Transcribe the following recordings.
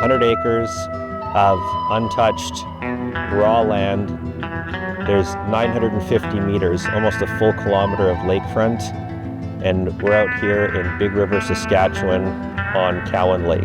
100 acres of untouched raw land. There's 950 meters, almost a full kilometer of lakefront, and we're out here in Big River, Saskatchewan on Cowan Lake.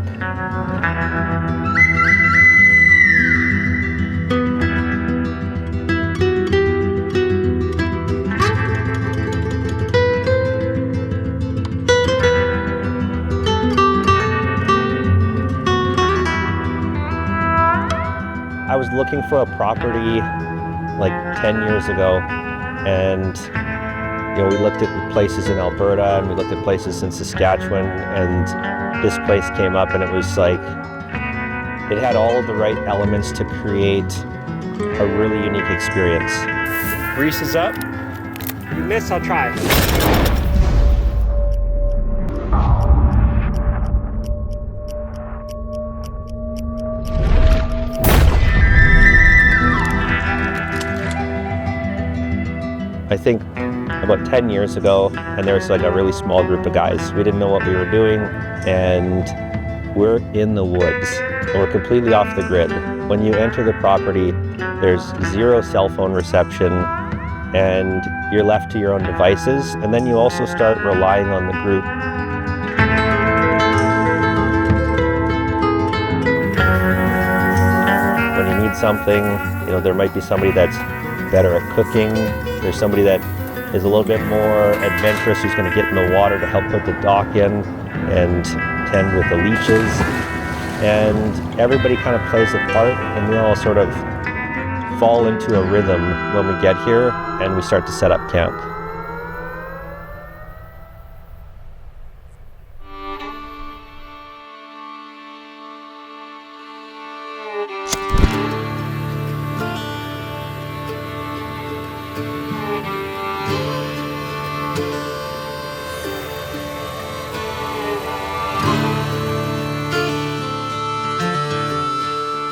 I was looking for a property like 10 years ago, and we looked at places in Alberta and we looked at places in Saskatchewan, and this place came up, and it was like it had all of the right elements to create a really unique experience. Grease is up. You miss, I'll try. I think about 10 years ago, and there was like a really small group of guys. We didn't know what we were doing, and we're in the woods, and we're completely off the grid. When you enter the property, there's zero cell phone reception, and you're left to your own devices, and then you also start relying on the group. When you need something, there might be somebody that's better at cooking. There's somebody that is a little bit more adventurous who's going to get in the water to help put the dock in and tend with the leeches. And everybody kind of plays a part, and we all sort of fall into a rhythm when we get here and we start to set up camp.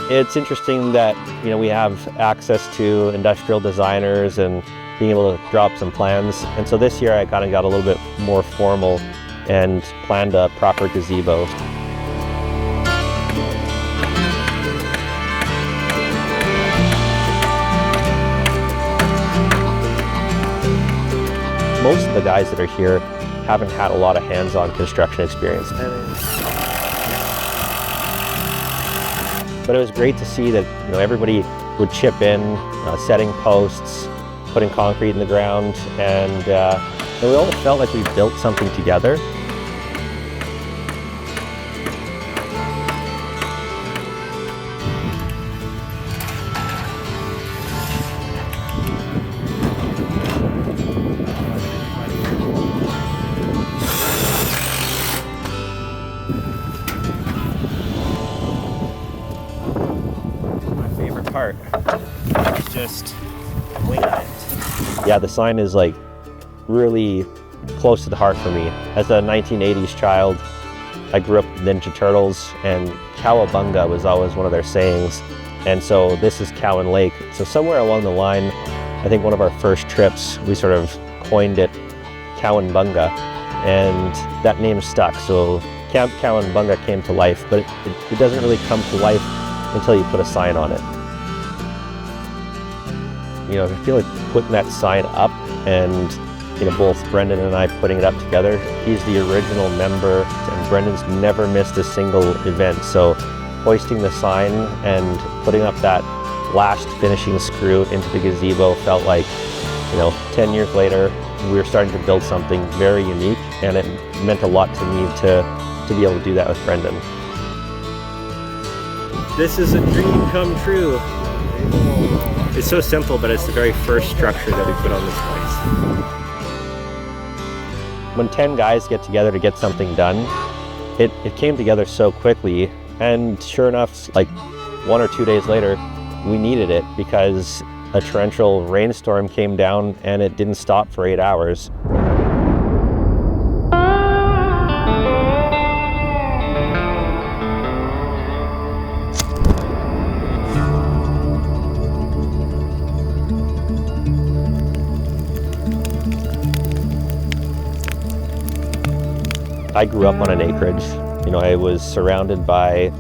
It's interesting that we have access to industrial designers and being able to drop some plans. And so this year I kind of got a little bit more formal and planned a proper gazebo. Most of the guys that are here haven't had a lot of hands-on construction experience. But it was great to see that everybody would chip in, setting posts, putting concrete in the ground, and we all felt like we built something together. Part. Just wing it. Yeah, the sign is like really close to the heart for me. As a 1980s child, I grew up with Ninja Turtles, and Cowanbunga was always one of their sayings. And so this is Cowan Lake. So somewhere along the line, I think one of our first trips, we sort of coined it Cowanbunga, and that name stuck. So Camp Cowanbunga came to life, but it doesn't really come to life until you put a sign on it. I feel like putting that sign up, and both Brendan and I putting it up together. He's the original member, and Brendan's never missed a single event. So hoisting the sign and putting up that last finishing screw into the gazebo felt like, 10 years later, we were starting to build something very unique, and it meant a lot to me to be able to do that with Brendan. This is a dream come true. It's so simple, but it's the very first structure that we put on this place. When 10 guys get together to get something done, it came together so quickly, and sure enough, like 1 or 2 days later, we needed it because a torrential rainstorm came down and it didn't stop for 8 hours. I grew up on an acreage. I was surrounded by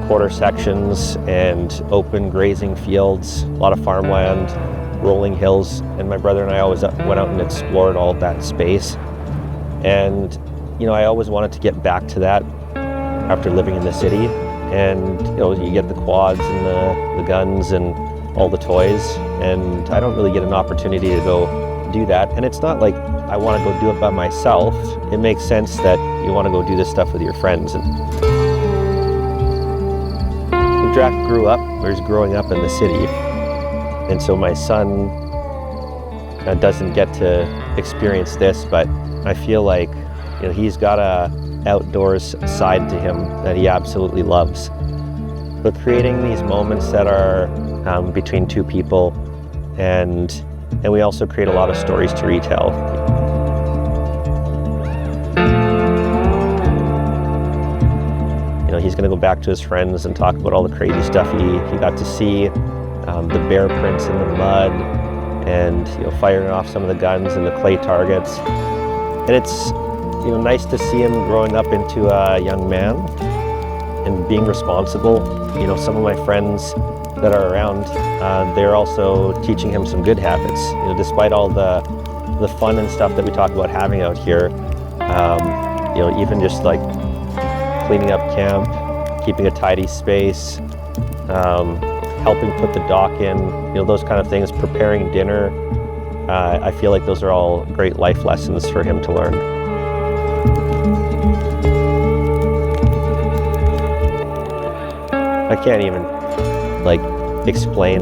quarter sections and open grazing fields, a lot of farmland, rolling hills, and my brother and I always went out and explored all of that space. And I always wanted to get back to that after living in the city. And you get the quads and the guns and all the toys, and I don't really get an opportunity to go do that. And it's not like I want to go do it by myself. It makes sense that you want to go do this stuff with your friends. And Jack was growing up in the city, and so my son doesn't get to experience this, but I feel like he's got a outdoors side to him that he absolutely loves. But creating these moments that are between two people, and we also create a lot of stories to retell. He's going to go back to his friends and talk about all the crazy stuff he got to see, the bear prints in the mud, and firing off some of the guns and the clay targets. And it's nice to see him growing up into a young man and being responsible. Some of my friends that are around, they're also teaching him some good habits. Despite all the fun and stuff that we talk about having out here, even just like cleaning up camp, keeping a tidy space, helping put the dock in, those kind of things, preparing dinner. I feel like those are all great life lessons for him to learn. I can't even explain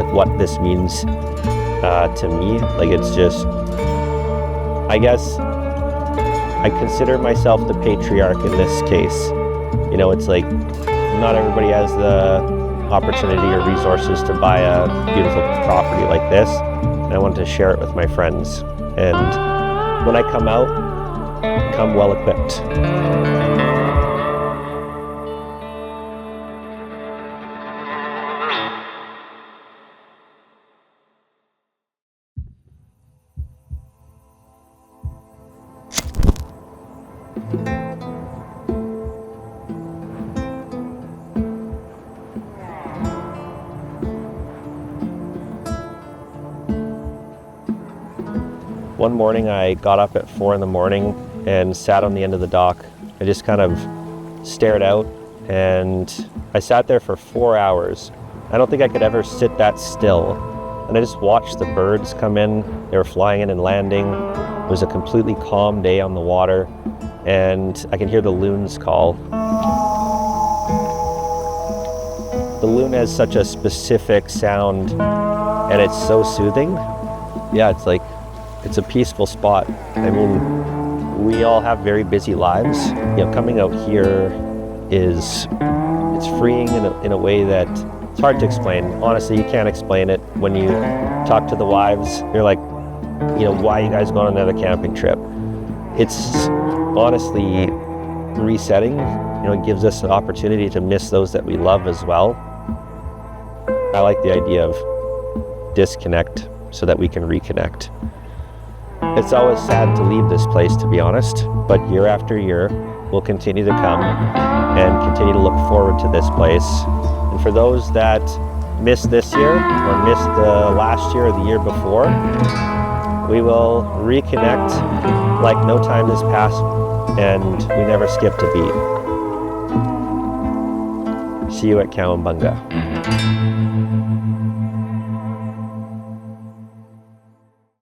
what this means to me. It's just, I guess I consider myself the patriarch in this case. It's like not everybody has the opportunity or resources to buy a beautiful property like this, and I want to share it with my friends. And when I come out, come well equipped. One morning I got up at 4 a.m. and sat on the end of the dock. I just kind of stared out, and I sat there for 4 hours. I don't think I could ever sit that still. And I just watched the birds come in. They were flying in and landing. It was a completely calm day on the water, and I can hear the loons call. The loon has such a specific sound, and it's so soothing. Yeah, it's a peaceful spot. I mean, we all have very busy lives. Coming out here it's freeing in a way that it's hard to explain. Honestly, you can't explain it. When you talk to the wives, you're like, why are you guys going on another camping trip? It's honestly resetting. It gives us an opportunity to miss those that we love as well. I like the idea of disconnect so that we can reconnect. It's always sad to leave this place, to be honest, but year after year, we'll continue to come and continue to look forward to this place. And for those that missed this year or missed the last year or the year before, we will reconnect like no time has passed and we never skipped a beat. See you at Cowanbunga.